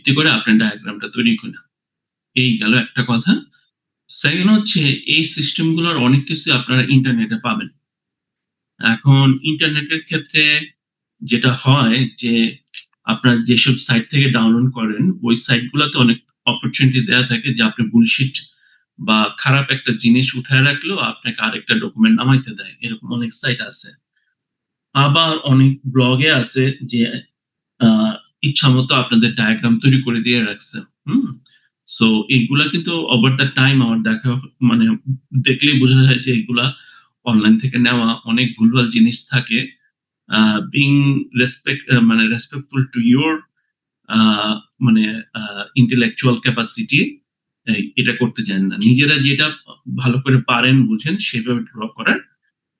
ভিত্তি করে আপনার ডায়াগ্রামটা তৈরি করা। এই গেল একটা কথা। সেকেন্ড হচ্ছে এই সিস্টেমগুলোর অনেক কিছু আপনারা ইন্টারনেটে পাবেন। এখন ইন্টারনেটের ক্ষেত্রে যেটা হয় যে আপনার যেসব সাইট থেকে ডাউনলোড করেন ওই সাইটগুলোতে অনেক অপরচুনিটি দেয়া থাকে যে আপনি বুলশিট বা খারাপ একটা জিনিস উঠায় রাখলেও আপনাকে আরেকটা ডকুমেন্ট নামাইতে দেয়। এরকম অনেক সাইট আছে। আবার অনেক ব্লগে আছে যে ইচ্ছামতো আপনাদের ডায়াগ্রাম তৈরি করে দিয়ে রাখছে। হুম? সো এইগুলা কিন্তু ওভার দ্য টাইম আমার দেখা মানে দেখলেই বোঝা যায় যে এগুলা অনলাইন থেকে নেওয়া অনেক ভুলভাল জিনিস থাকে। বিং মানে রেসপেক্টফুল টু ইউর আ মানে intellectual capacity এটা করতে চান না। নিজেরা যেটা ভালো করে পারেন, বুঝেন সেভাবে ড্র করার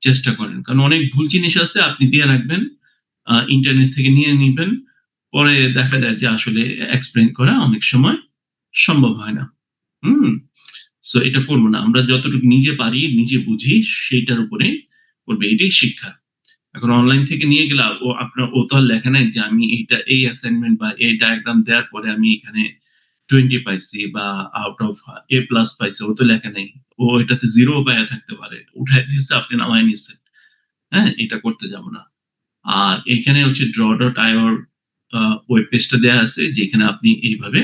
চেষ্টা করেন। কারণ অনেক ভুল জিনিস আছে আপনি দিয়ে রাখবেন, ইন্টারনেট থেকে নিয়ে নিবেন। পরে দেখা যায় যে আসলে এক্সপ্লেইন করা অনেক সময় সম্ভব হয় না। হুম? সো এটা করব না। আমরা যতটুকু নিজে পারি, নিজে বুঝি সেইটার উপরে করব। এটাই শিক্ষা। এখন অনলাইন থেকে নিয়ে গেলে ও তো আর লেখে নাই যে আমি এইটা এই অ্যাসাইনমেন্ট বা এই ডায়াগ্রাম দেওয়ার পরে আমি এখানে 20 পাইছি বা আউট অফ A+ পাইছি। ও তো লেখে নাই। ও এটাতে 0 পাইয়া থাকতে পারে। উঠায় দিছে, আপনি নামায় নিছেন। হ্যাঁ? এটা করতে যাব না। আর এখানে হচ্ছে draw.io ওয়েব পেজটা দেয়া আছে যেখানে আপনি এইভাবে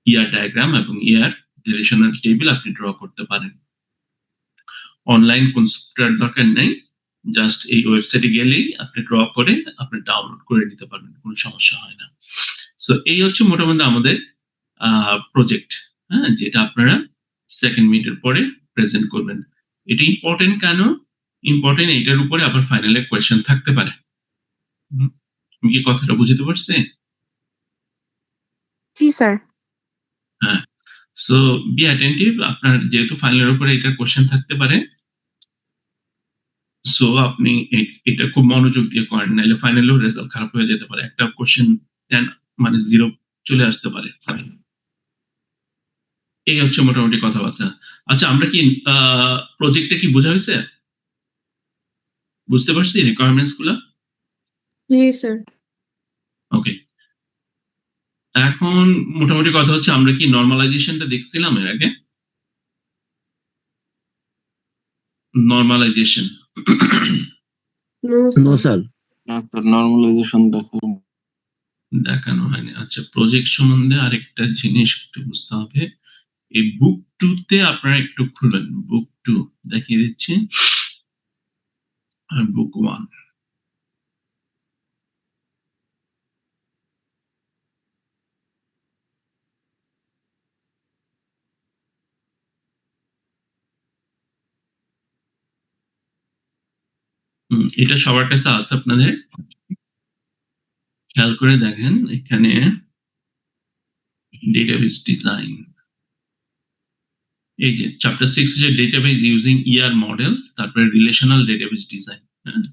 ইয়ার ডায়াগ্রাম এবং ইয়ার রিলেশনাল টেবিল আপনি ড্র করতে পারেন। অনলাইন কোন সফটওয়্যার দরকার নেই। জাস্ট এই ওয়েবসাইটে গেলেই আপনি ড্র করে আপনি ডাউনলোড করে নিতে পারবেন। কোন সমস্যা হয় না। সো এই হচ্ছে মোটামুটি আমাদের প্রজেক্ট। হ্যাঁ? যেটা আপনারা 2nd মিডের পরে প্রেজেন্ট করবেন। এটা ইম্পোর্টেন্ট কেন? ইম্পোর্টেন্ট এটার উপরে আবার ফাইনালে কোয়েশ্চেন থাকতে পারে। হুম? আমি কি কথাটা বুঝাতে পারছি? জি স্যার। হ্যাঁ। So be attentive. আপনার যেহেতু ফাইনালের উপরে এটার কোয়েশ্চেন থাকতে পারে, সো আপনি এটা খুব মনোযোগ দিয়ে করেন। নাইলে ফাইনালেও রেজাল্ট খারাপ হয়ে যেতে পারে। একটা কোয়েশ্চেন 10 মানে 0 চলে আসতে পারে। এই হচ্ছে মোটামুটি কথাবার্তা। আচ্ছা, আমরা কি প্রজেক্টটা কি বোঝা হইছে? বুঝতে পারছি রিকোয়ারমেন্টস গুলা? জি স্যার। ওকে। এখন মোটামুটি কথা হচ্ছে আমরা কি নরমালাইজেশনটা দেখছিলাম এর আগে? Normalisation. No no sir. Sir. না স্যার, নরমালাইজেশন দেখানো। দেখানো হয়নি। আচ্ছা, প্রজেক্ট সম্বন্ধে আরেকটা জিনিস একটু বুঝতে হবে। এই বুক 2 তে আপনারা একটু খুলবেন। বুক 2 দেখিয়ে দিচ্ছি। আর বুক 1। এটা সবার কাছে আছে আপনাদের? খেয়াল করে দেখেন এখানে ডেটাবেস ডিজাইন। এই যে চ্যাপ্টার 6 হচ্ছে ডেটাবেস ইউজিং ইআর মডেল, তারপরে রিলেশনাল ডেটাবেস ডিজাইন। হ্যাঁ?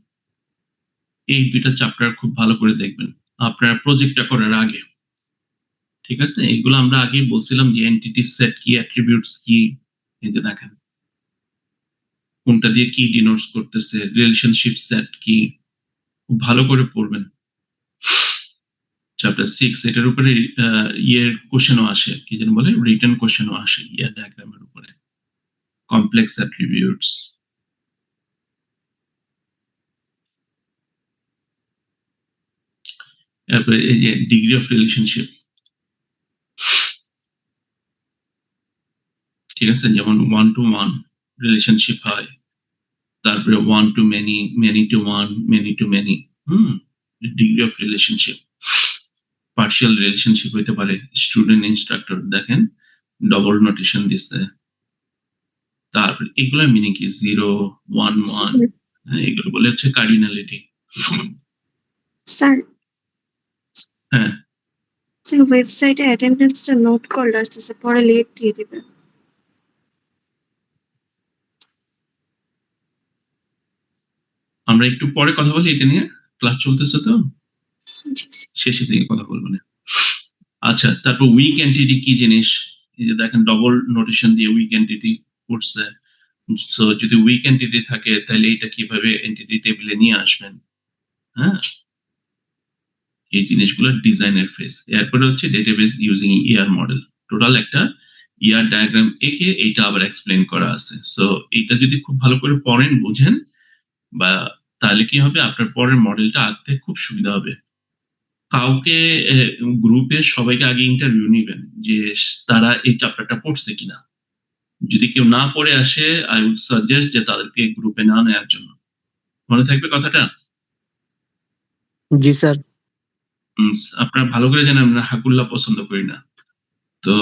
এই দুইটা চ্যাপ্টার খুব ভালো করে দেখবেন আপনারা প্রজেক্টটা করার আগে। ঠিক আছে? এগুলো আমরা আগেই বলছিলাম যে এন্টিটি সেট কি, অ্যাট্রিবিউটস কি। এই যে দেখেন কোনটা দিয়ে কি ডিনোটস করতেছে, রিলেশনশিপ সেট কি, খুব ভালো করে পড়বেন। চ্যাপ্টার 6 এটার উপরে ইয়ের কোশ্চেনও আসে, কি যেন বলে, রিটেন কোশ্চেনও আসে ইয়ার ডায়াগ্রামের উপরে। Complex attributes. তারপরে এই যে ডিগ্রি অফ রিলেশনশিপ। ঠিক আছে? যেমন 1 to 1 রিলেশনশিপ হয়। তারপরে 1 to many, many to 1, many to many। Hmm? Degree of relationship. Partial relationship হইতে পারে। স্টুডেন্ট ইনস্ট্রাক্টর দেখেন ডবল নোটেশন দিছে। তারপরে এগুলোর মিনিং কি? 0, 1, 1। এগুলো বলে হচ্ছে কার্ডিনালিটি। স্যার, হ্যাঁ। স্যার ওয়েবসাইটে অ্যাটেন্ডেন্সটা নোট করলে আসতেছে, পরে লেট দিয়ে দিবে। আমরা একটু পরে কথা বলি এটা নিয়ে। ক্লাস চলতেছে তো, জি স্যার। শেষে থেকে কথা বলবো না। আচ্ছা, তারপর উইক এন্টিটি কি জিনিস? এই যে দেখেন ডবল নোটেশন দিয়ে উইক এন্টিটি করছে। সো যদি উইক এন্টিটি থাকে তাহলে এটা কিভাবে এন্টিটি টেবিলে নিয়ে আসবেন? হ্যাঁ? এই জিনিসগুলো ডিজাইনের ফেজ। এরপরে হচ্ছে ডেটাবেস ইউজিং ইয়ার মডেল। টোটাল একটা ইয়ার ডায়াগ্রাম এঁকে এইটা আবার এক্সপ্লেন করা আছে। সো এটা যদি খুব ভালো করে পড়েন, বুঝেন, বা তাহলে কি হবে, আপনার পরের মডেলটা আঁকতে খুব সুবিধা হবে। কাউকে গ্রুপে সবাইকে আগে ইন্টারভিউ নিবেন যে তারা এই চ্যাপ্টারটা পড়ছে কিনা। যদি কেউ না পড়ে আসে, আই উড সাজেস্ট যে তাদেরকে গ্রুপে না নেওয়ার জন্য। মনে থাকবে কথাটা? জি স্যার। আপনারা ভালো করে জানেন আমরা হাকুল্লা পছন্দ করি না। তো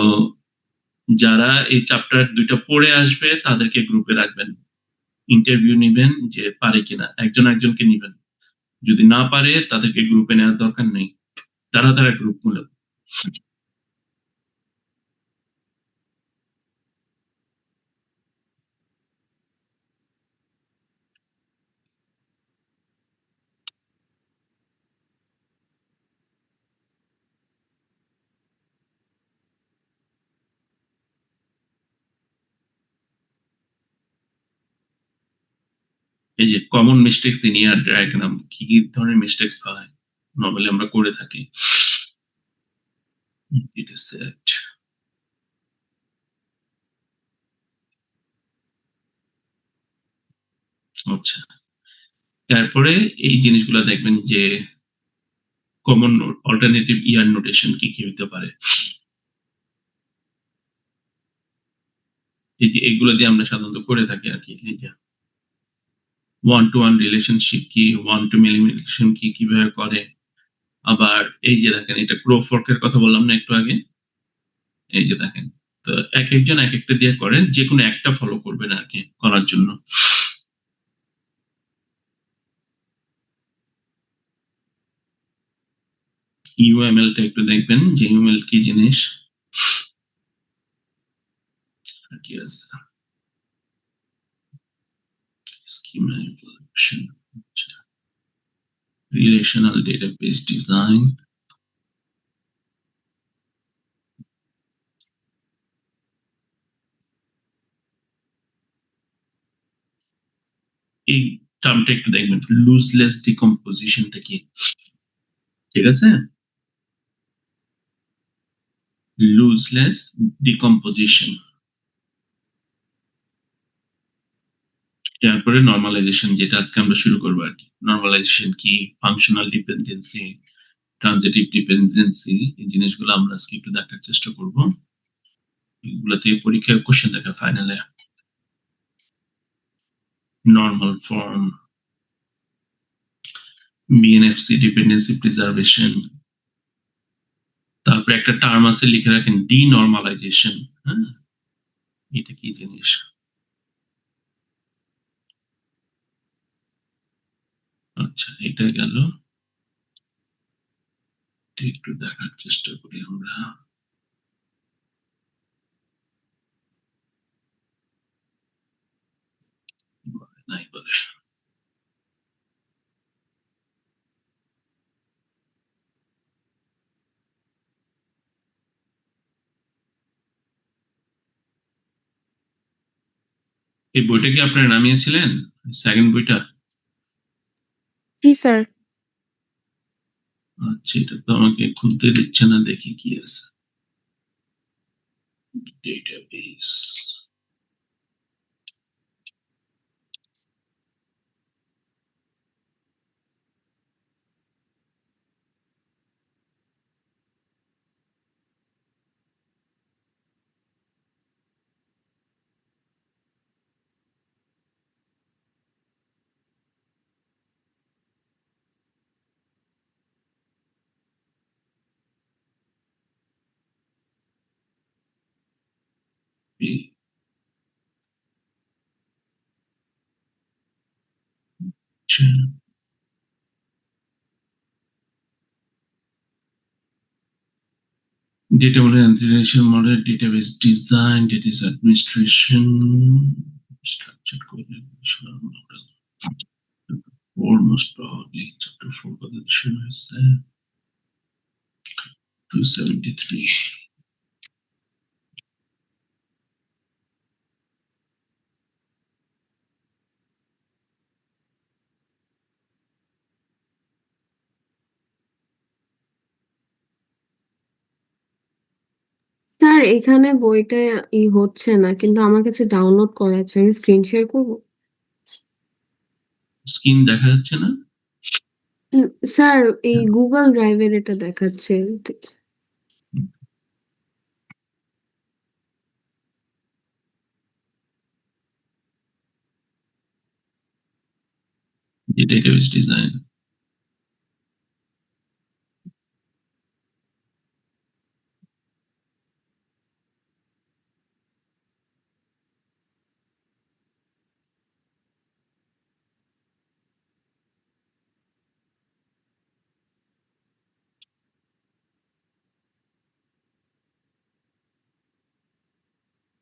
যারা এই চ্যাপ্টার ২ টা পড়ে আসবে তাদেরকে গ্রুপে রাখবেন। ইন্টারভিউ নিবেন যে পারে কিনা। একজন একজনকে নিবেন। যদি না পারে তাদেরকে গ্রুপে নেওয়ার দরকার নেই। তারা গ্রুপ মূলক। এই যে common mistakes in year diagram, কি কি ধরনের মিস্টেকস হয় নরমালি আমরা করে থাকি। এটা সেট। আচ্ছা, তারপরে এই জিনিসগুলো দেখবেন যে কমন অল্টারনেটিভ ইয়ার নোটেশন কি কি হতে পারে। এই যে এগুলো দিয়ে আমরা সাধারণত করে থাকি আর কি। এই যে ওয়ান টু ওয়ান রিলেশনশিপ কি, ওয়ান টু মেনি রিলেশন কি, কিভাবে করে। আবার এই যে দেখেন, এটা ক্রো ফর্কের কথা বললাম না একটু আগে। এই যে দেখেন, তো এক একজন এক একটা দিয়ে করেন, যে কোনো একটা ফলো করবেন আর কি করার জন্য। ইউএমএল টা একটু দেখবেন যে ইউএমএল কি জিনিস। আর কি আছে, schema evolution, relational database design, এই টার্মটা একটু দেখবেন, লুজলেস ডিকম্পোজিশনটা কি। ঠিক আছে, লুজলেস ডিকম্পোজিশন। তারপরে নরমালাইজেশন, যেটা আজকে আমরা শুরু করবো আর কি। নরমালাইজেশন কি, ফাংশনাল ডিপেন্ডেন্সি, ট্রানজিটিভ ডিপেন্ডেন্সি, এই জিনিসগুলো আমরা আজকে একটু দেখার চেষ্টা করব। এগুলো থেকে পরীক্ষায় কোশ্চেন দেখা ফাইনালে। Normal form, BNFC dependency preservation. তারপরে একটা টার্ম আছে লিখে রাখেন, ডিনর্মালাইজেশন। হ্যাঁ, এটা কি জিনিস। আচ্ছা, এটা গেল, একটু দেখার চেষ্টা করি আমরা। নাই বলে, এই বইটা কি আপনারা নামিয়েছিলেন, সেকেন্ড বইটা? জি স্যার। আচ্ছা, এটা তো আমাকে খুলতে দিচ্ছে না, দেখি কি আছে। Database, data organization model, database design, database administration, structured coordination model. Or most probably chapter 4 position is 273. এখানে বইটা হচ্ছে না, কিন্তু আমার কাছে ডাউনলোড করা আছে। আমি স্ক্রিন শেয়ার করব? স্ক্রিন দেখা যাচ্ছে না? স্যার এই Google Drive এর এটা দেখাচ্ছে। যে ডেটাবেস ডিজাইন।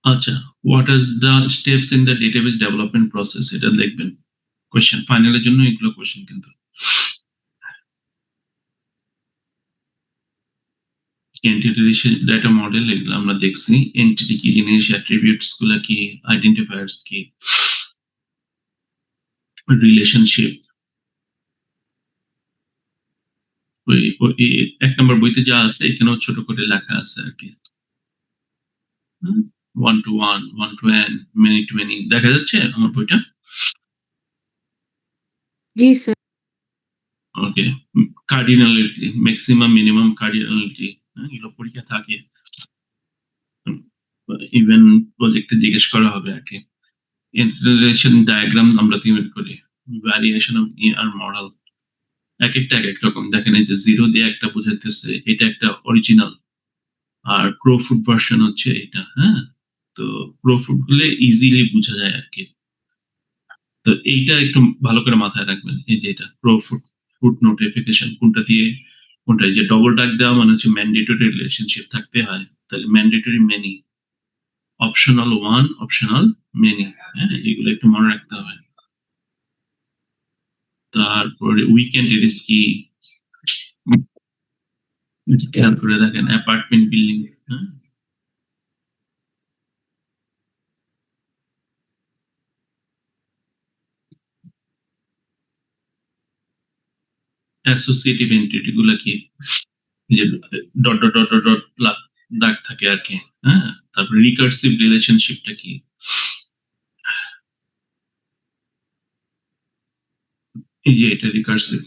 আচ্ছা, what are the steps in the database development process? এটা দেখবেন। কোয়েশ্চেন ফাইনালের জন্য এগুলো কোয়েশ্চেন কিন্তু। এন্টিটি ডেটা মডেল এগুলো আমরা দেখছি। এন্টিটি কি জিনিস, অ্যাট্রিবিউটস গুলা কি, আইডেন্টিফায়ার্স কি, রিলেশনশিপ। ওই ১ নম্বর বইতে যা আছে এখানেও ছোট করে লেখা আছে আরকি। one to one, one to n, many to many দেখা যাচ্ছে আমার বইটা? জি স্যার। ওকে। কার্ডিনালিটি, ম্যাক্সিমাম মিনিমাম কার্ডিনালিটি এগুলো পরীক্ষা থাকে। ইভেন প্রজেক্টে জিজ্ঞেস করা হবে আরকি। ইন্টিগ্রেশন ডায়াগ্রাম আমরা তৈরি করি। ভ্যারিয়েশন অফ আর মডেল একেকটা একেক রকম। দেখেন এই যে 0 দিয়ে একটা বোঝাইতেছে এটা একটা অরিজিনাল। আর ক্রোফুট ভার্সন হচ্ছে এটা, হ্যাঁ? তো ক্রোফুট গুলো ইজিলি বোঝা যায় আরকি। তো এইটা একটু ভালো করে মাথায় রাখবেন। এই যে এটা ক্রোফুট ফুট নোটিফিকেশন কোনটা দিয়ে কোনটা, এই যে ডবল ডাক দেওয়া মানে হচ্ছে ম্যান্ডেটরি রিলেশনশিপ থাকতে হয়। তাহলে mandatory many, optional 1, optional many, হ্যাঁ? এগুলো একটু মনে রাখতে হবে। তারপরে উইকেন্ড এরিস কি, খেয়াল করে দেখেন অ্যাপার্টমেন্ট বিল্ডিং, হ্যাঁ? অ্যাসোসিয়েটিভ এন্টিটি গুলা কি, যে dot dot dot dot dot দাগ থাকে আর কি, হ্যাঁ? তারপরে রিকার্সিভ রিলেশনশিপটা কি, এই যে এটা রিকার্সিভ,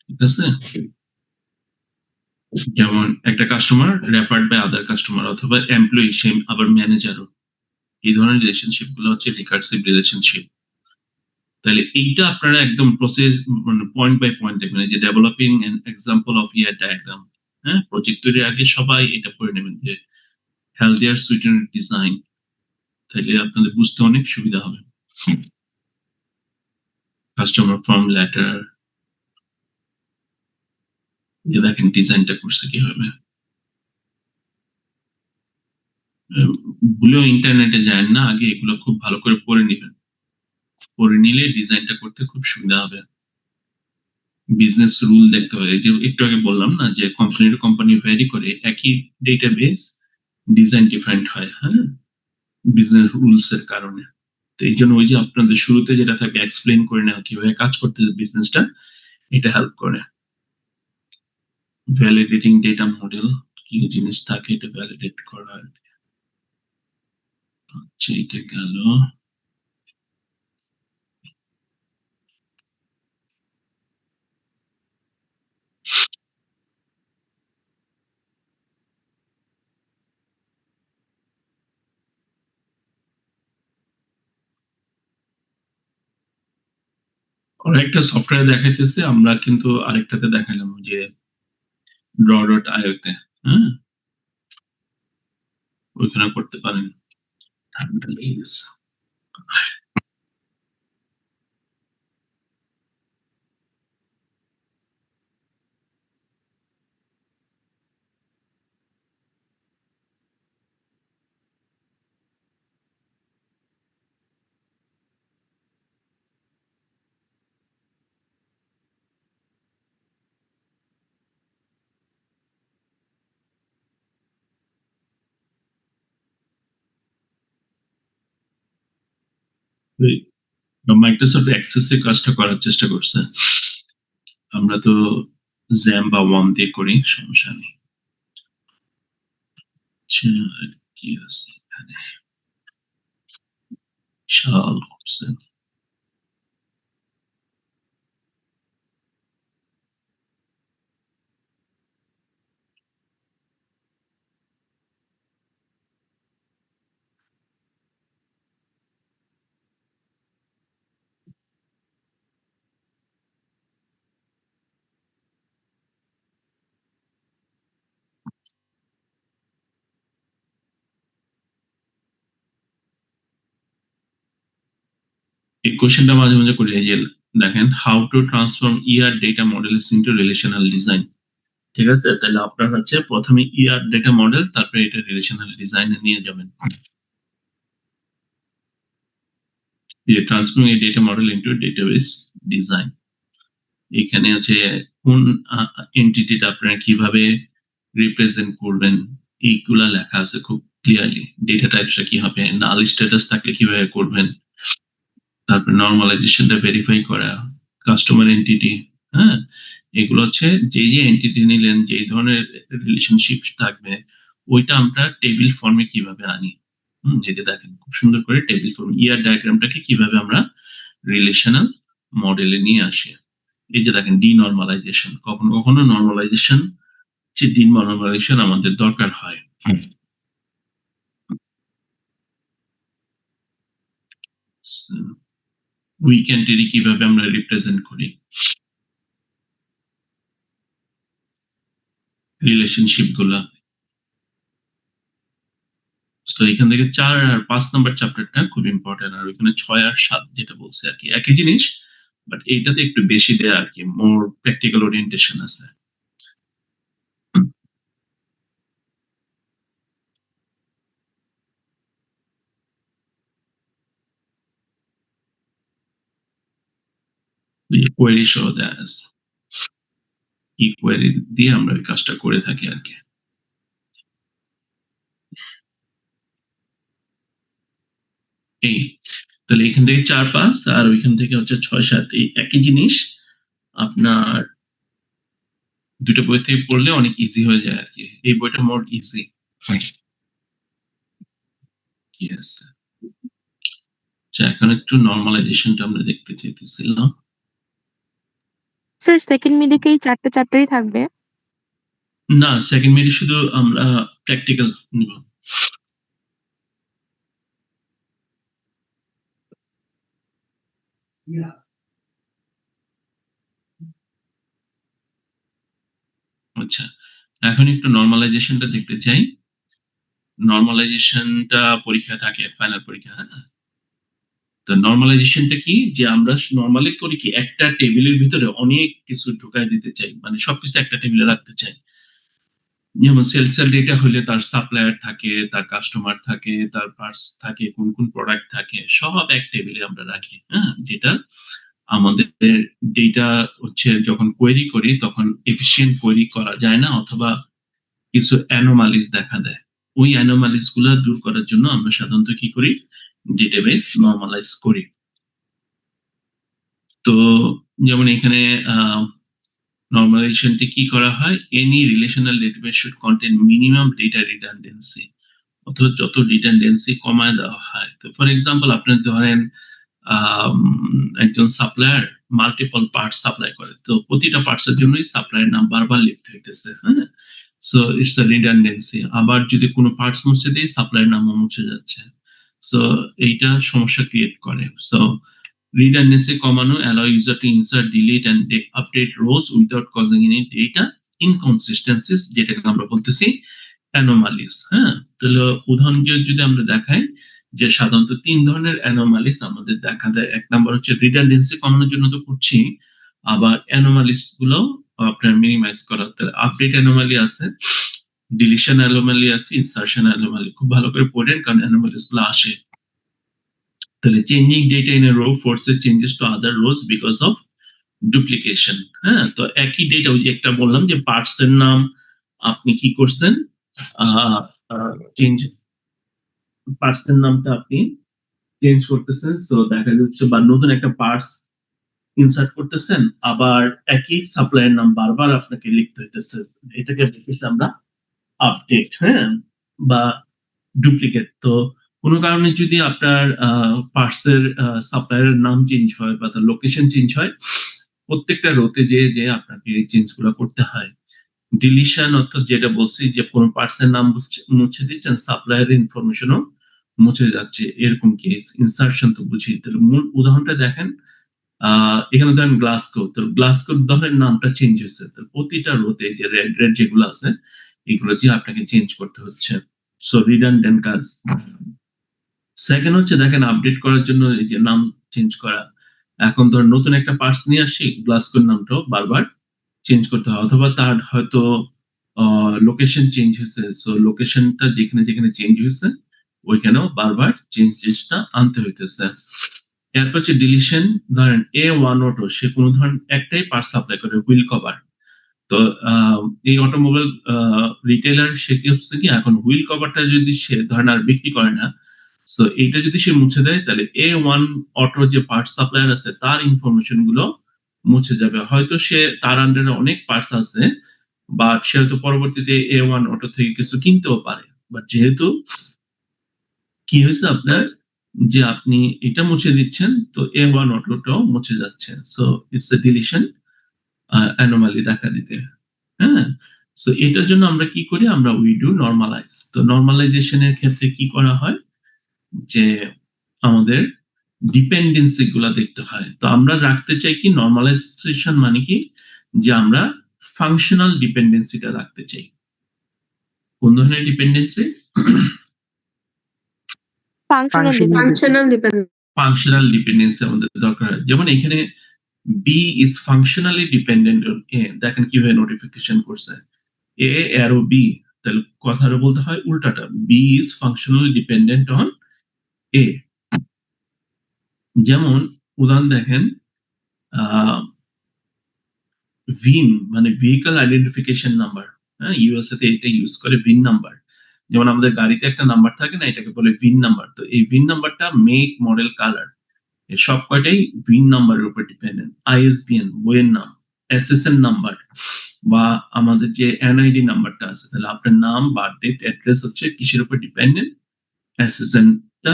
ঠিক আছে? যেমন একটা customer referred by other customer অথবা এমপ্লয়ি সেম আবার ম্যানেজারও, এই ধরনের রিলেশনশিপ গুলো হচ্ছে রিকার্সিভ রিলেশনশিপ। তাহলে এইটা আপনারা একদম প্রসেস মানে পয়েন্ট বাই পয়েন্ট দেখবেন। এই যে developing an example of year diagram, হ্যাঁ? প্রজেক্ট তৈরির আগে সবাই এটা পড়ে নেবেন যে হেলথিয়ার সুইটেন ডিজাইন, তাহলে আপনাদের বুঝতে অনেক সুবিধা হবে। কাস্টমার ফর্ম লেটার, যে দেখেন ডিজাইনটা করছে কিভাবে। ভুলেও ইন্টারনেটে যায় না, আগে এগুলো খুব ভালো করে পড়ে নিবেন। পড়ে নিলে ডিজাইনটা করতে খুব সুবিধা হবে। বিজনেস রুল দেখতে হবে। এই যে একটু আগে বললাম না যে কোম্পানি টু কোম্পানি ভ্যারি করে, একই ডেটাবেস ডিজাইন ডিফারেন্ট হয়, হ্যাঁ? বিজনেস রুলস এর কারণে। তো এই জন্য ওই যে আপনাদের শুরুতে যেটা থাকে এক্সপ্লেন করে নেওয়া কিভাবে কাজ করতে বিজনেসটা, এটা হেল্প করে। ভ্যালিডেটিং ডেটা মডেল, কি জিনিস থাকে এটা ভ্যালিডেট করা। আচ্ছা এটা গেল। ওরা একটা সফটওয়্যার দেখাইতেছে, আমরা কিন্তু আরেকটাতে দেখাইলাম যে draw.io তে, হ্যাঁ? ওইখানে করতে পারেন। ঠান্ডা লেগে গেছে। মাইক্রোসফট অ্যাক্সেস এর কাজটা করার চেষ্টা করছে। আমরা তো জ্যাম বা ওয়ার্ম দিয়ে করি, সমস্যা নেই। আচ্ছা, কি আছে এখানে? বিশাল করছেন। এই কোশ্চেনটা মাঝে মাঝে করি, এই যে দেখেন, how to transform ER data models into relational design. ঠিক আছে, তাহলে আপনার হচ্ছে প্রথমে ইয়ার ডেটা মডেল, তারপরে এটা রিলেশনাল ডিজাইনে নিয়ে যাবেন। Transforming a data model into database design, এখানে হচ্ছে কোন এন্টিটিটা আপনারা কিভাবে রিপ্রেজেন্ট করবেন এইগুলা লেখা আছে খুব ক্লিয়ারলি। ডেটা টাইপসটা কি হবে, নাল স্ট্যাটাস থাকলে কিভাবে করবেন, তারপর নরমালাইজেশনটা ভেরিফাই করা, কাস্টমার এন্টিটি, হ্যাঁ, এগুলো হচ্ছে যে এন্টিটি নিলেন, যে ধরনের রিলেশনশিপ থাকবে, ওইটা আমরা টেবিল ফর্মে কিভাবে আনি। এই যে দেখেন খুব সুন্দর করে টেবিল ফর্ম ইয়ার ডায়াগ্রামটাকে কিভাবে আমরা রিলেশনাল মডেলে নিয়ে আসি। এই যে দেখেন ডিনর্মালাইজেশন, কখনো কখনো নর্মালাইজেশন, যে ডিনর্মালাইজেশন আমাদের দরকার হয়। উইকেন্ডেরই কিভাবে আমরা রিপ্রেজেন্ট করি, রিলেশনশিপ গুলা। তো এখান থেকে 4 আর 5 নাম্বার চ্যাপ্টারটা খুব ইম্পর্টেন্ট, আর ওইখানে 6 আর 7 যেটা বলছে আর কি একই জিনিস, বাট এইটাতে একটু বেশি দেয়া আর কি, মোর প্র্যাকটিক্যাল ওরিয়েন্টেশন আছে। কোয়েরি সহ দেয়া আছে, কি কোয়েরি দিয়ে আমরা ওই কাজটা করে থাকি আর কি। এই তাহলে এখান থেকে 4-5 আর ওইখান থেকে হচ্ছে 6-7, এই একই জিনিস আপনার দুটো বই থেকে পড়লে অনেক ইজি হয়ে যায় আর কি। এই বইটা মোর ইজি। কি আছে, আচ্ছা এখন একটু নরমালাইজেশনটা আমরা দেখতে চাইতেছিলাম। স্যার সেকেন্ড মিডে কি 4টা চ্যাপ্টারই থাকবে? না, সেকেন্ড মিডে শুধু আমরা প্র্যাকটিক্যাল নিব। আচ্ছা, এখন একটু নরমালাইজেশনটা দেখতে চাই। নরমালাইজেশনটা পরীক্ষা থাকে, ফাইনাল পরীক্ষা, হ্যাঁ। তো নরমালাইজেশনটা কি, যে আমরা নরমালি করি কি, একটা টেবিলের ভিতরে অনেক কিছু ঢুকায় দিতে চাই, মানে সবকিছু একটা টেবিলে রাখতে চাই। যেমন সেলস ডেটা হলে তার সাপ্লায়ার থাকে, তার কাস্টমার থাকে, তার পার্টস থাকে, কোন কোন প্রোডাক্ট থাকে, সব এক টেবিলে আমরা রাখি, হ্যাঁ। যেটা আমাদের ডেটা হচ্ছে যখন কোয়েরি করি তখন এফিশিয়েন্ট কোয়েরি করা যায় না, অথবা কিছু অ্যানোমালিস দেখা দেয়। ওই অ্যানোমালিস গুলা দূর করার জন্য আমরা সাধারণত কি করি, ডেটাবেস নরমালাইজ করি। তো যেমন এখানে নরমালাইজেশনটি কি করা হয়, any relational database should contain minimum data redundancy, অথবা যত রিডান্ডেন্সি কমায় দেওয়া হয়। তো ফর এক্সাম্পল আপনি ধরেন একজন সাপ্লায়ার মাল্টিপল পার্টস সাপ্লাই করে, তো প্রতিটা পার্টস এর জন্যই সাপ্লায়ার নাম বারবার লিখতে হইতেছে, হ্যাঁ। So it's a redundancy. আবার যদি কোনো পার্টস মুছে দেই, সাপ্লায়ার নামও মুছে যাচ্ছে। সো এইটা সমস্যা ক্রিয়েট করে। সো redundancy কমানো, allow user to insert, delete and update rows without causing any data inconsistencies, যেটাকে আমরা বলতেছি অ্যানোমালিস, হ্যাঁ। তাহলে উদাহরণ দিয়ে যদি আমরা দেখাই, যে সাধারণত 3 ধরনের অ্যানোমালিস আমাদের দেখা দেয়। এক নাম্বার হচ্ছে রিডান্ডেন্সি কমানোর জন্য তো করছি, আবার অ্যানোমালিস গুলো আপনার মিনিমাইজ করা। তাহলে আপডেট অ্যানোমালি আছে, ডিলিশন অ্যানোমালি আছে, ইনসার্শন অ্যানোমালি। খুব ভালো করে পড়েন, কারণ অ্যানোমালিস গুলো আসে। তাহলে changing data in a row forces changes to other rows because of duplication, হ্যাঁ। তো একই ডেটা, ওই যে একটা বললাম যে পার্টস এর নাম আপনি কি করছেন, চেঞ্জ, পার্টস এর নামটা আপনি চেঞ্জ করতেছেন, সো দেখা যাচ্ছে বা নতুন একটা পার্টস ইনসার্ট করতেছেন, আবার একই সাপ্লাইয়ের নাম বারবার আপনাকে লিখতে হইতেছে, এটাকে বলতেছি আমরা আপডেট, হ্যাঁ। বা ডুপ্লিকেট। তো কোনো কারণে যদি আপনার পার্টসের সাপ্লায়ারের নাম চেঞ্জ হয় বা তার লোকেশন চেঞ্জ হয়, প্রত্যেকটা রোতে যেয়ে আপনাকে এই চেঞ্জ গুলা করতে হয়। ডিলিশন অর্থাৎ যেটা বলছি যে কোনো পার্টসের নাম মুছে দিচ্ছেন, সাপ্লায়ার ইনফরমেশনও মুছে যাচ্ছে, এরকম কেস। ইনসার্শন তো বুঝি। তাহলে মূল উদাহরণটা দেখেন, এখানে ধরেন গ্লাসকো, তো গ্লাসকো ধরেন নামটা চেঞ্জ হয়েছে, তো প্রতিটা রোতে যে রেড যেগুলো আছে এগুলো যে আপনাকে চেঞ্জ করতে হচ্ছে। সো রিডান্ডেন্ট কাজ। সেকেন্ড হচ্ছে দেখেন আপডেট করার জন্য এই যে নাম চেঞ্জ করা। এখন ধর নতুন একটা পার্টস নিয়ে আসি, গ্লাসকোর নামটাও বারবার চেঞ্জ করতে হয়, অথবা তার হয়তো লোকেশন চেঞ্জ হয়েছে, সো লোকেশনটা যেখানে চেঞ্জ হয়েছে ওইখানেও বারবার চেঞ্জেসটা আনতে হইতেছে। এরপর হচ্ছে ডিলিশন। ধরেন A1 অটো, সে কোনো ধরেন একটাই পার্ট সাপ্লাই করে, হুইল কভার। তো এই অটোমোবাইল রিটেলার সে কি হচ্ছে কি, এখন হুইল কভারটা যদি সে ধরেন আর বিক্রি করে না, সো এইটা যদি সে মুছে দেয় তাহলে A1 অটো যে পার্ট সাপ্লায়ার আছে তার ইনফরমেশন গুলো মুছে যাবে। হয়তো সে তার আন্ডারে অনেক পার্টস আছে, বাট সে হয়তো পরবর্তীতে A1 অটো থেকে কিছু কিনতেও পারে। বাট যেহেতু কি হয়েছে আপনার, যে আপনি এটা মুছে দিচ্ছেন, তো A1 অটোটাও মুছে যাচ্ছে। So it's a deletion anomaly দেখা দিতে। হ্যাঁ, সো এটার জন্য আমরা কি করি, আমরা উই ডু নরমালাইজ। তো নরমালাইজেশনের ক্ষেত্রে কি করা হয়, যে আমাদের ডিপেন্ডেন্সি গুলা দেখতে হয়। তো আমরা রাখতে চাই কি, নরমালাইজেশন মানে কি, যে আমরা ফাংশনাল ডিপেন্ডেন্সিটা রাখতে চাই। কোন ধরনের dependency? Functional functional dependent. Functional dependency আমাদের দরকার হয়। যেমন এখানে B is functionally dependent on A, দেখেন কিভাবে নোটিফিকেশন করছে, এ অ্যারো বি। তাহলে কথাটা বলতে হয় উল্টাটা, B is functionally dependent on A. যেমন উদাহরণ দেখেন, ভিন মানে ভেহিকল আইডেন্টিফিকেশন নাম্বার। হ্যাঁ, ইউএসএ তে এটা ইউজ করে ভিন নাম্বার। যেমন আমাদের গাড়িতে একটা নাম্বার থাকে না, এটাকে বলে ভিন নাম্বার। তো এই ভিন নাম্বারটা মেক, মডেল, কালার সব কয়টাই ভিন নাম্বারের উপর ডিপেন্ডেন্ট। আইএসবিএন বইয়ের নাম, এসএসএন নাম্বার, বা আমাদের যে এনআইডি নাম্বারটা আছে, তাহলে আপনার নাম, বার্থডেট, অ্যাড্রেস হচ্ছে কিসের উপর ডিপেন্ডেন্ট, এসএসএনটা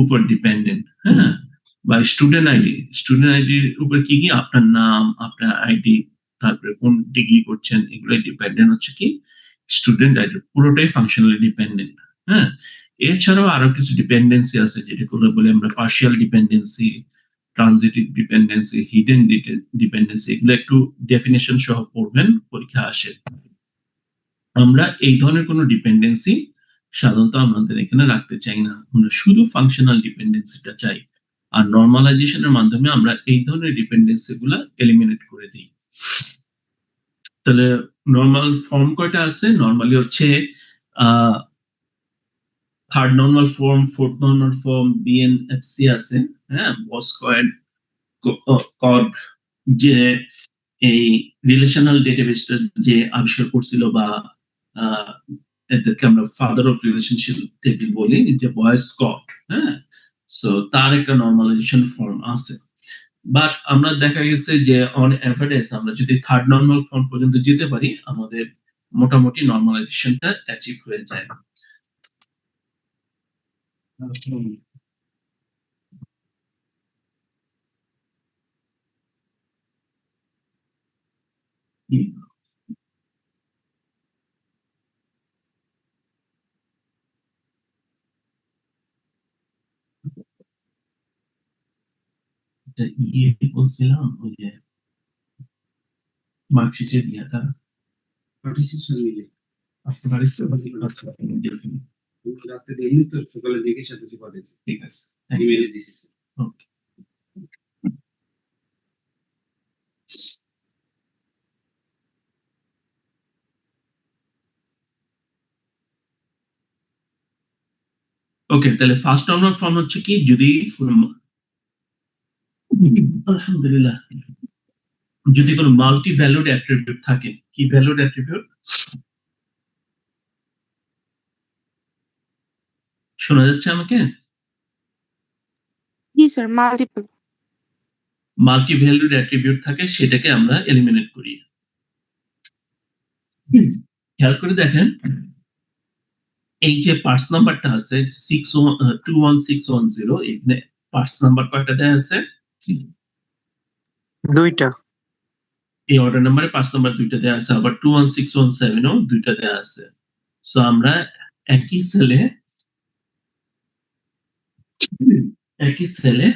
উপর ডিপেন্ডেন্ট। হ্যাঁ, বা স্টুডেন্ট আইডির উপর কি কি, আপনার নাম, আপনার আইডি, তারপরে কোন ডিগ্রি করছেন, এগুলো ডিপেন্ডেন্ট হচ্ছে কি স্টুডেন্ট আইডি, পুরোটাই ফাংশনালি ডিপেন্ডেন্ট। হ্যাঁ, এছাড়াও আরো কিছু ডিপেন্ডেন্সি আছে যেটাগুলো বলে আমরা partial dependency, transitive dependency, hidden dependency. এগুলো একটু ডেফিনেশন সহ পড়বেন, পরীক্ষা আসে। আমরা এই ধরনের কোনো ডিপেন্ডেন্সি সাধারণত আমাদের এখানে রাখতে চাই না, আমরা শুধু ফাংশনাল ডিপেন্ডেন্সিটা চাই। আর নরমালাইজেশনের মাধ্যমে আমরা এই ধরনের ডিপেন্ডেন্সি গুলা এলিমিনেট করে দিই। তাহলে নরমাল ফর্ম কয়টা আছে? নরমালি হচ্ছে third normal form, fourth normal form, BNFC আছে। হ্যাঁ, বস্কয়েড, কড, যে এই রিলেশনাল ডেটাবেসটা যে আবিষ্কার করছিল, বা এদেরকে আমরা ফাদার অফ রিলেশনশিপ টেবিল বলি, যে বয়েস স্কট। হ্যাঁ, সো তার একটা নরমালাইজেশন ফর্ম আছে। বাট আমরা দেখা গেছে যে অন এভারেজ আমরা যদি থার্ড নরমাল ফর্ম পর্যন্ত যেতে পারি, আমাদের মোটামুটি নরমালাইজেশনটা অ্যাচিভ হয়ে যায়। ইয়ে বলছিলাম ওই যে মার্কশিটের ইয়েটা আসতে পারিস, রাতে দেয়নি তো, সকালে দেখে সাথে পাঠিয়ে ঠিক আছে, ইমেলে দিছি। ওকে। ওকে, তাহলে ফার্স্ট নরমাল ফর্ম হচ্ছে কি, যদি আলহামদুলিল্লাহ, যদি কোনো মাল্টি ভ্যালুড অ্যাট্রিবিউট থাকে। কি ভ্যালুড অ্যাট্রিবিউট? শোনা যাচ্ছে আমাকে? জি sir, multiple. Multi valued attribute থাকে, সেটাকে আমরা এলিমিনেট করি। খেয়াল করে দেখেন, এই যে পার্টস নাম্বারটা আছে 21610, এখানে পার্টস নাম্বার কয়টা দেয়া আছে? দুইটা। এই অর্ডার নাম্বারে পার্টস নাম্বার দুইটা দেয়া আছে, আবার 21617 ও দুইটা দেয়া আছে। সো আমরা একই সেলে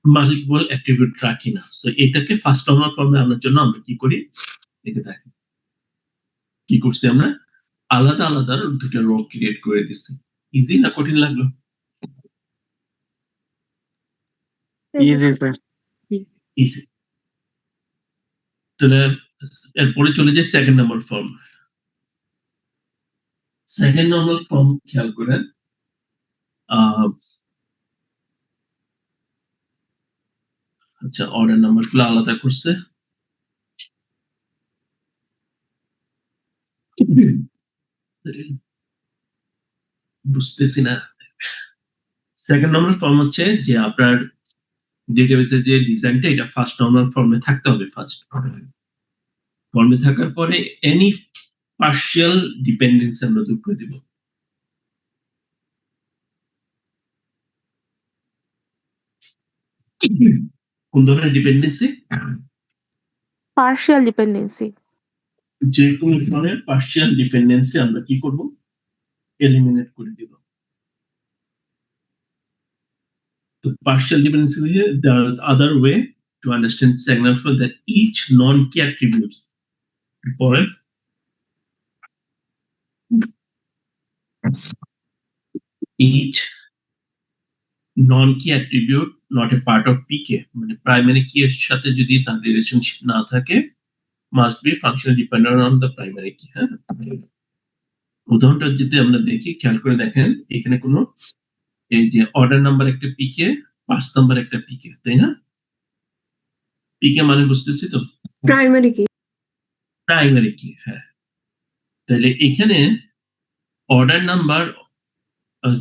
মাল্টিপল অ্যাট্রিবিউট রাখি না। সো এটাকে ফার্স্ট নরমাল ফর্মে আনার জন্য আমরা কি করি, এটা দেখেন কি করছি আমরা, আলাদা আলাদা দুটো রো ক্রিয়েট করে দিচ্ছি। ইজি না কঠিন লাগলো? Easy sir. ইজি। তাহলে এরপরে চলে যায় second number form. Second number form খেয়াল করেন, আচ্ছা অর্ডার নাম্বার গুলো আলাদা করছে। বুঝতেছি না। সেকেন্ড নাম্বার ফর্ম হচ্ছে যে আপনার ডেটাবেসের যে ডিজাইনটা, এটা ফার্স্ট নরমাল ফর্মে থাকতে হবে। ফার্স্ট ফর্মে থাকার পরে এনি পার্শিয়াল ডিপেন্ডেন্সি আমরা দূর করে দিব। কোন ধরনের ডিপেন্ডেন্সি? Partial dependency. যে কোন ধরনের পার্শিয়াল ডিপেন্ডেন্সি আমরা কি করব, এলিমিনেট করে দিব। তো partial dependency here, there is other way to understand second alpha, that each non-key attributes for each non-key attribute not a part of PK, মানে প্রাইমারি কি এর সাথে যদি তার রিলেশনশিপ না থাকে, must be functionally dependent on the primary key। হ্যাঁ, উদাহরণটা যদি আমরা দেখি, খেয়াল করে দেখেন এখানে কোনো এই যে অর্ডার নাম্বার একটা পিকে, পার্টস নাম্বার একটা পিকে, তাই না? পিকে মানে বুঝতেছি তো, প্রাইমারি কি? প্রাইমারি কি। হ্যাঁ, তাহলে এখানে অর্ডার নাম্বার,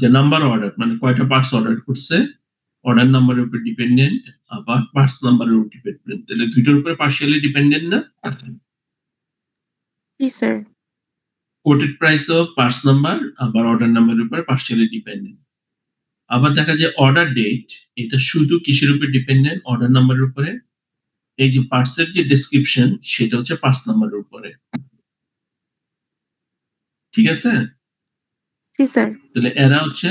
যে নাম্বার অর্ডার মানে কয়টা পার্টস অর্ডার করছে, অর্ডার নাম্বারের উপর ডিপেন্ডেন্ট, আবার পার্টস নাম্বারের উপর ডিপেন্ডেন্ট। তাহলে দুইটার উপরে পার্শিয়ালি ডিপেন্ডেন্ট না? জি sir. Quoted price of parts number আবার অর্ডার নাম্বারের উপর পার্শিয়ালি ডিপেন্ডেন্ট। আবার দেখা যায় অর্ডার ডেট, এটা শুধু কিসের উপর ডিপেন্ডেন্ট? অর্ডার নাম্বারের উপরে। এই যে পার্টসের যে ডেসক্রিপশন, সেটা হচ্ছে পার্টস নাম্বারের উপরে। ঠিক আছে? জি স্যার। তাহলে এরা হচ্ছে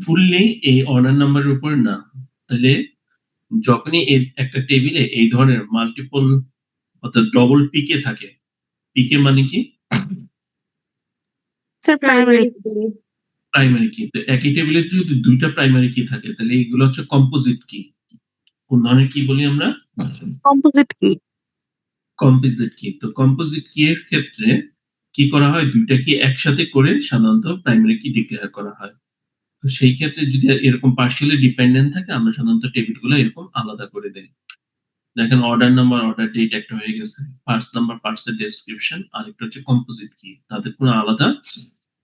ফুললি এই অর্ডার নাম্বারের উপর না। তাহলে যখনই একটা টেবিলে এই ধরনের মাল্টিপল অর্থাৎ ডবল পিকে থাকে, পিকে মানে কি? Sir primary. প্রাইমারি কি। তো একই টেবিলে যদি দুইটা প্রাইমারি কি থাকে, তাহলে এইগুলো হচ্ছে কম্পোজিট কি। কোন ধরনের কি বলি আমরা? কম্পোজিট কি। কম্পোজিট কি। তো কম্পোজিট কি এর ক্ষেত্রে কি করা হয়, দুইটা কি একসাথে করে সাধারণত প্রাইমারি কি ডিক্লেয়ার করা হয়। তো সেই ক্ষেত্রে যদি এরকম পার্শিয়ালি ডিপেন্ডেন্ট থাকে, আমরা সাধারণত টেবিলগুলো এরকম আলাদা করে দেই। দেখেন অর্ডার নাম্বার, অর্ডার ডেট একটা হয়ে গেছে, পার্টস নাম্বার, পার্টস এর ডেসক্রিপশন, আর একটা হচ্ছে কম্পোজিট কি। তাদের কোনো আলাদা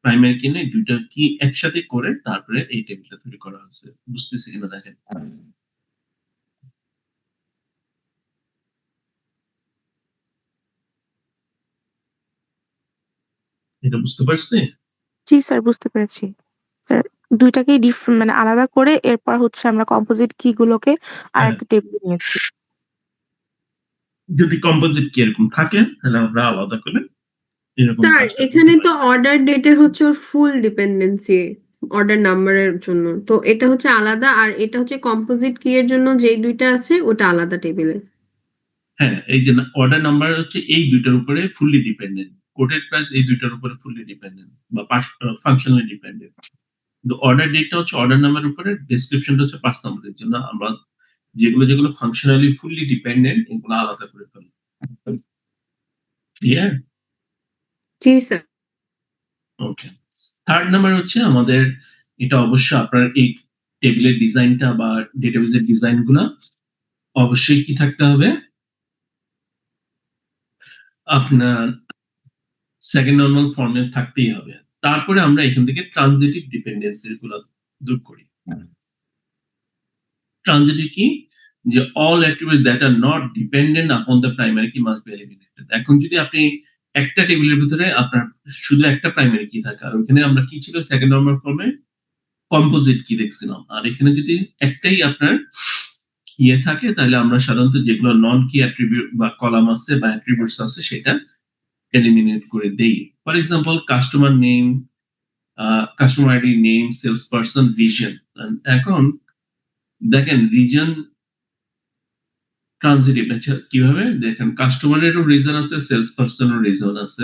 প্রাইমারি কি নেই, দুইটা কি একসাথে করে তারপরে এই টেবিলটা তৈরি করা হয়েছে। বুঝতেছি কিনা দেখেন। এটা বুঝতে পারছি? জি স্যার বুঝতে পেরেছি। স্যার দুইটাকেই মানে আলাদা করে এরপর হচ্ছে আমরা কম্পোজিট কি গুলোকে আরেকটা টেবিলে নিয়েছি। যদি কম্পোজিট কি এরকম থাকে, তাহলে আমরা আলাদা করে এরকম স্যার কাজটা এখানে করতে তো পারি। অর্ডার ডেটের হচ্ছে ওর ফুল ডিপেন্ডেন্সি অর্ডার নাম্বারের জন্য, তো এটা হচ্ছে আলাদা, আর এটা হচ্ছে কম্পোজিট কি এর জন্য যেই দুইটা আছে ওটা আলাদা টেবিলে। হ্যাঁ, এই যে অর্ডার নাম্বার হচ্ছে এই দুইটার উপরে ফুললি ডিপেন্ডেন্ট, কোটেড প্রাইস এই দুইটার উপরে ফুললি ডিপেন্ডেন্ট বা ফাংশনালি ডিপেন্ডেন্ট। কিন্তু অর্ডার ডেটটা হচ্ছে অর্ডার নাম্বারের উপরে, ডেসক্রিপশনটা হচ্ছে পার্টস নাম্বারের জন্য আমরা যেগুলো যেগুলো ফাংশনালি ফুললি ডিপেন্ডেন্ট এগুলো আলাদা করে ফেলি। ক্লিয়ার? জি স্যার। ওকে। থার্ড নাম্বার হচ্ছে আমাদের, এটা অবশ্যই আপনার এই টেবিলের ডিজাইনটা বা ডেটাবেসের ডিজাইন গুলা অবশ্যই কি থাকতে হবে, আপনার সেকেন্ড নরমাল ফর্মে থাকতেই হবে। তারপরে আমরা এখান থেকে ট্রানজিটিভ ডিপেন্ডেন্সি গুলো দূর করি। ট্রানজিটিভ কি, যে all attributes that are not dependent upon the primary কি মাস্ট বি এলিমিনেটেড। এখন যদি আপনি একটা টেবিলের ভিতরে আপনার শুধু একটা প্রাইমারি কি থাকে, আর ওখানে আমরা কি ছিল সেকেন্ড নরমাল ফর্মে কম্পোজিট কি দেখছিলাম, আর এখানে যদি একটাই আপনার ইয়ে থাকে তাহলে আমরা সাধারণত যেগুলো নন কি অ্যাট্রিবিউট বা কলাম আছে বা অ্যাট্রিবিউটস আছে সেটা এলিমিনেট করে দেই। For example customer name, customer ID, name, sales person, region. এখন দেখেন রিজন ট্রানজিটিভ, আচ্ছা কিভাবে দেখেন, কাস্টমারেরও রিজন আছে, সেলস পারসনেরও রিজন আছে,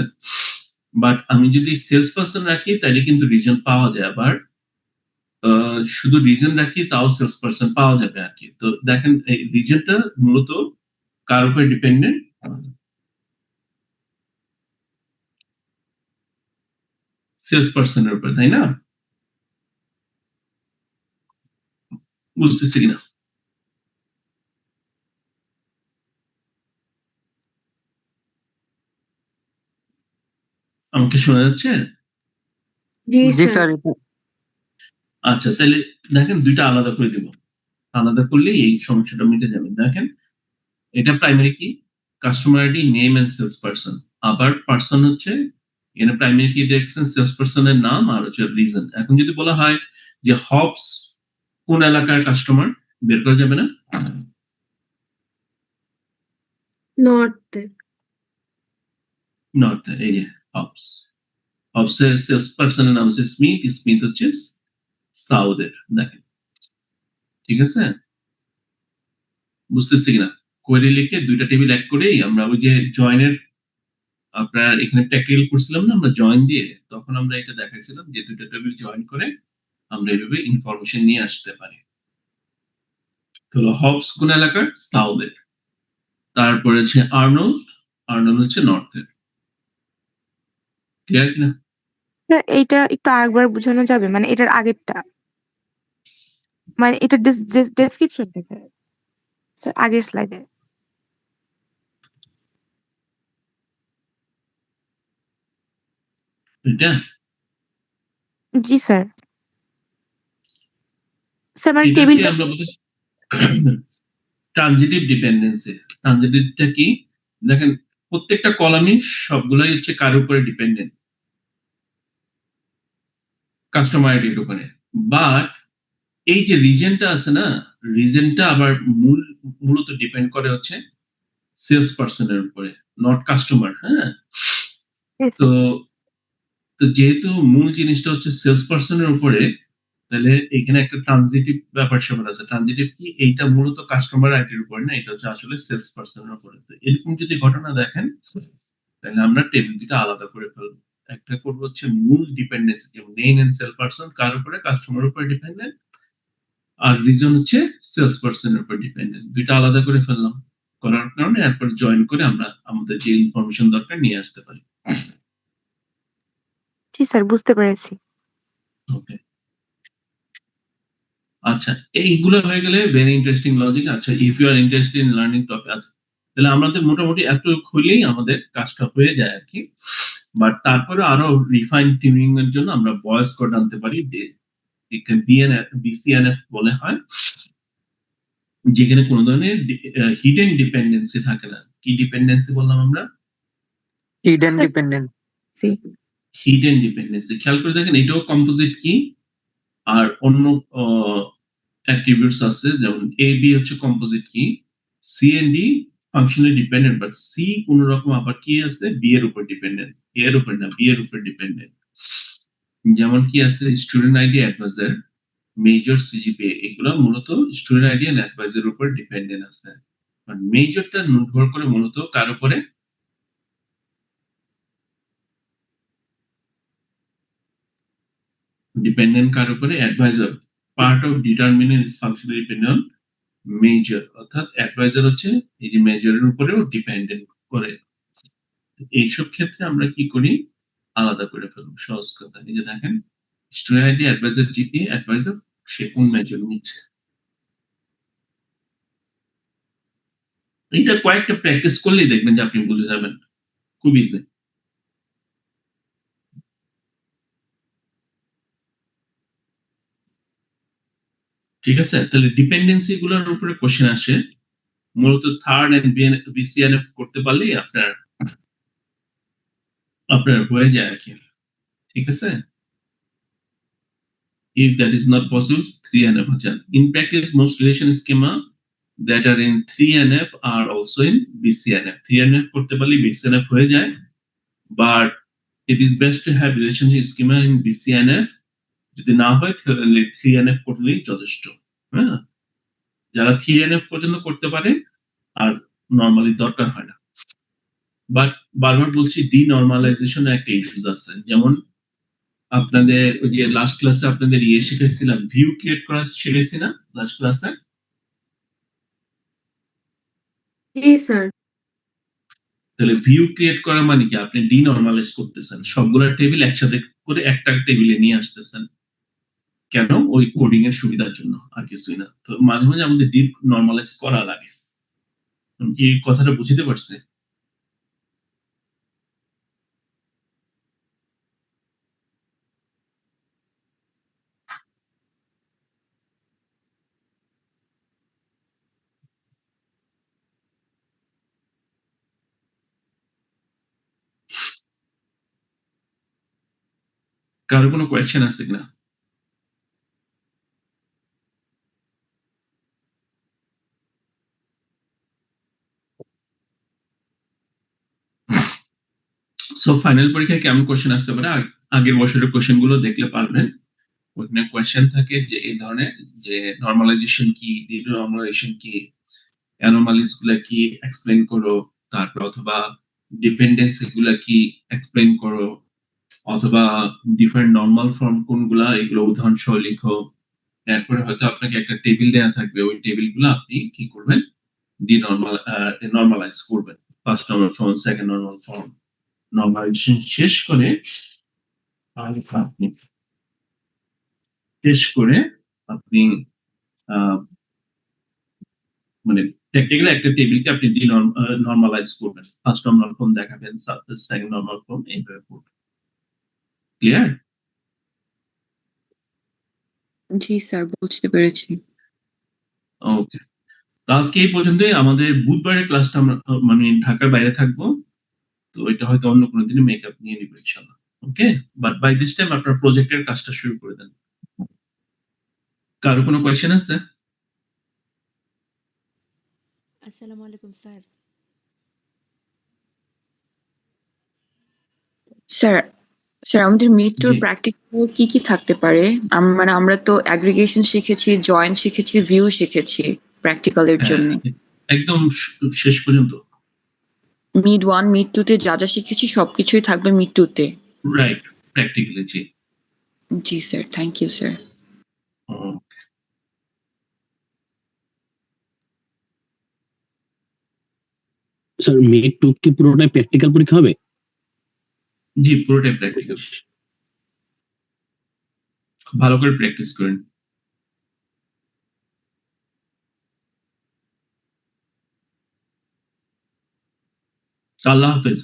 বাট আমি যদি সেলস পারসন রাখি তাহলে কিন্তু রিজন পাওয়া যায়, আবার শুধু রিজন রাখি তাও সেলস পারসন পাওয়া যাবে আর কি। তো দেখেন এই রিজনটা মূলত কার উপর ডিপেন্ডেন্ট, সেলস পারসনের উপর, তাই না? বুঝতেছি কিনা? আমাকে শোনা যাচ্ছে? জি জি স্যার। স্যার, আচ্ছা তাহলে দেখেন দুইটা আলাদা করে দিব, আলাদা করলে এই সমস্যাটা মিটে যাবে। দেখেন এটা primary key, customer ID, name and sales person, আবার পারসন হচ্ছে এখানে প্রাইমারি কি দেখছেন সেলস পারসনের নাম আর হচ্ছে রিজন। এখন যদি বলা হয় যে হবস কোন এলাকার কাস্টমার, বের করা যাবে না? নর্থে। নট, এই যে হবস, হবসের সেলস পারসনের নাম হচ্ছে স্মিথ, স্মিথ হচ্ছে সাউথের। দেখেন ঠিক আছে, বুঝতেছি কিনা? কোয়েরি লিখে দুইটা টেবিল এক করেই আমরা ওই যে জয়েনের আপনার এখানে প্র্যাকটিক্যাল করছিলাম না আমরা জয়েন দিয়ে, তখন আমরা এটা দেখাইছিলাম যে দুইটা টেবিল জয়েন করে আমরা এইভাবে ইনফরমেশন নিয়ে আসতে পারি। তো হবস কোন এলাকার, সাউথের। তারপরে হচ্ছে আর্নল্ড, আর্নল্ড হচ্ছে নর্থের। ক্লিয়ার কিনা? স্যার এইটা একটু আরেকবার বোঝানো যাবে, মানে এটার আগেরটা, মানে এটা ডেসক্রিপশনটা স্যার আগের স্লাইডে। এটা জি স্যার। স্যার মানে এটাকে টেবিলটা আমরা বলি ট্রানজিটিভ ডিপেন্ডেন্সি। ট্রানজিটিভটা কি, দেখেন প্রত্যেকটা কলামই সবগুলাই হচ্ছে কার উপরে ডিপেন্ডেন্ট, কাস্টমার আইডির উপরে। বাট এই যে রিজনটা আছে না, রিজনটা আবার মূলত ডিপেন্ড করে হচ্ছে সেলস পারসনের উপরে, নট কাস্টমার। হ্যাঁ, তো তো যেহেতু মূল জিনিসটা হচ্ছে সেলস পারসনের উপরে, তাহলে এখানে একটা ট্রানজিটিভ ব্যাপার স্যাপার আছে। ট্রানজিটিভ কি, এইটা মূলত কাস্টমার আইডির উপরে না, এটা হচ্ছে আসলে সেলস পারসনের উপরে। তো এরকম যদি ঘটনা দেখেন তাহলে আমরা টেবিল দুটো আলাদা করে ফেলবো। একটা করবো হচ্ছে মূল ডিপেন্ডেন্সি, যেমন নেম এন্ড সেল পারসন কার উপরে, কাস্টমার উপরে ডিপেন্ডেন্ট, আর রিজন হচ্ছে সেলস পারসনের উপর ডিপেন্ডেন্ট। দুইটা আলাদা করে ফেললাম, করার কারণে এরপর জয়েন করে আমরা আমাদের যে ইনফরমেশন দরকার নিয়ে আসতে পারি। জি স্যার, বুঝতে পেরেছি। ওকে, আচ্ছা এইগুলো হয়ে গেলে ভেরি ইন্টারেস্টিং লজিক। আচ্ছা if you are interested in learning topic, আচ্ছা তাহলে আমাদের মোটামুটি এত হলেই আমাদের কাজটা হয়ে যায় আর কি। বাট তারপরে আরো রিফাইন টিউনিং এর জন্য আমরা ভয়েস কোড আনতে পারি, বিসিএনএফ বলে হয়, যেখানে কোনো ধরনের হিডেন ডিপেন্ডেন্সি থাকে না। কি ডিপেন্ডেন্সি বললাম আমরা? Hidden dependent. Hidden dependency. খেয়াল করে দেখেন এটাও কম্পোজিট কি, আর অন্য অ্যাট্রিবিউটস আছে, যেমন এ বি হচ্ছে composite key, C and D functionally dependent, but C কোন রকম আবার কি আছে, বি এর উপর ডিপেন্ডেন্ট, এ এর উপর না, বি এর উপর ডিপেন্ডেন্ট। যেমন কি আছে student ID, advisor, major, CGPA, এগুলো মূলত স্টুডেন্ট আইডি এন্ড অ্যাডভাইজার উপর ডিপেন্ডেন্ট আছে। আর মেজরটা নির্ভর করে মূলত কার উপরে, ডিপেন্ডেন্ট কার উপরে, advisor. Part of determinant is functionally dependent on major, অর্থাৎ অ্যাডভাইজার হচ্ছে এই যে মেজরের উপরেও ডিপেন্ডেন্ট করে। এইসব ক্ষেত্রে আমরা কি করি, আলাদা করে ফেলবো। সহজ কথা, এই যে দেখেন student ID, advisor, GPA, advisor সে কোন মেজর নিচ্ছে। এইটা কয়েকটা প্র্যাকটিস করলেই দেখবেন যে আপনি বুঝে যাবেন, খুব ইজি। ঠিক আছে, তাহলে ডিপেন্ডেন্সি গুলোর উপরে কোশ্চেন আসে মূলত থার্ড এন্ড বিসিএনএফ করতে পারলেই আপনার আপনার হয়ে যায় আর কি, ঠিক আছে? If that is not possible, 3NF হচ্ছে। In practice, most relation schema that are in 3NF are also in BCNF. 3NF করতে পারলে BCNF হয়ে যায়, but it is best to have relationship schema in BCNF. যদি না হয় তাহলে 3NF করলেই যথেষ্ট। হ্যাঁ, যারা 3NF পর্যন্ত করতে পারে আর নরমালি দরকার হয় না। বাট বারবার বলছি, ডিনর্মালাইজেশন একটা ইস্যুস আছে। যেমন আপনাদের ওই যে লাস্ট ক্লাসে আপনাদের শিখেছিলাম, ভিউ ক্রিয়েট করা শিখেছি না লাস্ট ক্লাসে? জি স্যার। তাহলে ভিউ ক্রিয়েট করা মানে কি? আপনি ডিনর্মালাইজ করতেছেন, সবগুলা টেবিল একসাথে করে একটা টেবিলে নিয়ে আসতেছেন। কেন? ওই কোডিং এর সুবিধার জন্য, আর কিছুই না। তো মাঝে মাঝে আমাদের ডিপ নর্মালাইজ করা লাগে। আমি কি কথাটা বুঝতে পারছি? কারো কোনো কোয়েশ্চেন আছে কিনা? সো ফাইনাল পরীক্ষায় কেমন কোয়েশ্চেন আসতে পারে? আগের বছরের কোয়েশ্চেন গুলো দেখলে পারবেন। ওখানে কোয়েশ্চেন থাকে যে এই ধরনের, যে নরমালাইজেশন কি, ডিনর্মালাইজেশন কি, অ্যানোমালিস গুলা কি এক্সপ্লেইন করো, তারপর অথবা ডিপেন্ডেন্সি গুলা কি এক্সপ্লেইন করো, অথবা ডিফারেন্ট নরমাল ফর্ম কোনগুলা, এগুলো উদাহরণ সহ লিখো। এরপরে হয়তো আপনাকে একটা টেবিল দেয়া থাকবে, ওই টেবিল গুলো আপনি কি করবেন? নরমালাইজ করবেন। First normal form, second normal form, normalisation শেষ করে আপনি আপনি মানে টেকনিক্যালি একটা টেবিলকে আপনি নরমালাইজ করবেন। ফার্স্ট নরমাল ফর্ম দেখাবেন, সেকেন্ড নরমাল ফর্ম, এইভাবে করবেন। ক্লিয়ার? জি স্যার, বুঝতে পেরেছি। ওকে, তো আজকে এই পর্যন্তই। আমাদের বুধবারের ক্লাসটা আমরা মানে ঢাকার বাইরে থাকবো, তো এটা হয়তো অন্য কোনো দিনে মেকআপ নিয়ে নিব ইনশাআল্লাহ। ওকে, বাট বাই দিস টাইম আপনার প্রজেক্টের কাজটা শুরু করে দেন। কারো কোনো কোয়েশ্চেন আছে? আসসালামু আলাইকুম স্যার। স্যার স্যার আমাদের মিড টুর জি। প্র্যাকটিক্যাল কি কি থাকতে পারে? মানে আমরা তো অ্যাগ্রিগেশন শিখেছি, জয়েন শিখেছি, ভিউ শিখেছি প্র্যাকটিক্যালের হ্যাঁ, জন্য। একদম শেষ পর্যন্ত। মিড 1, মিড 2 তে যা যা শিখেছি সবকিছুই থাকবে মিড 2 তে। Right, practically. জি। জি sir, thank you sir. Okay. Sir mid 2 কি পুরোটাই প্র্যাকটিক্যাল পরীক্ষা হবে? জি, পুরোটাই প্র্যাকটিক্যাল। ভালো করে প্র্যাকটিস করেন। আল্লাহ হাফেজ।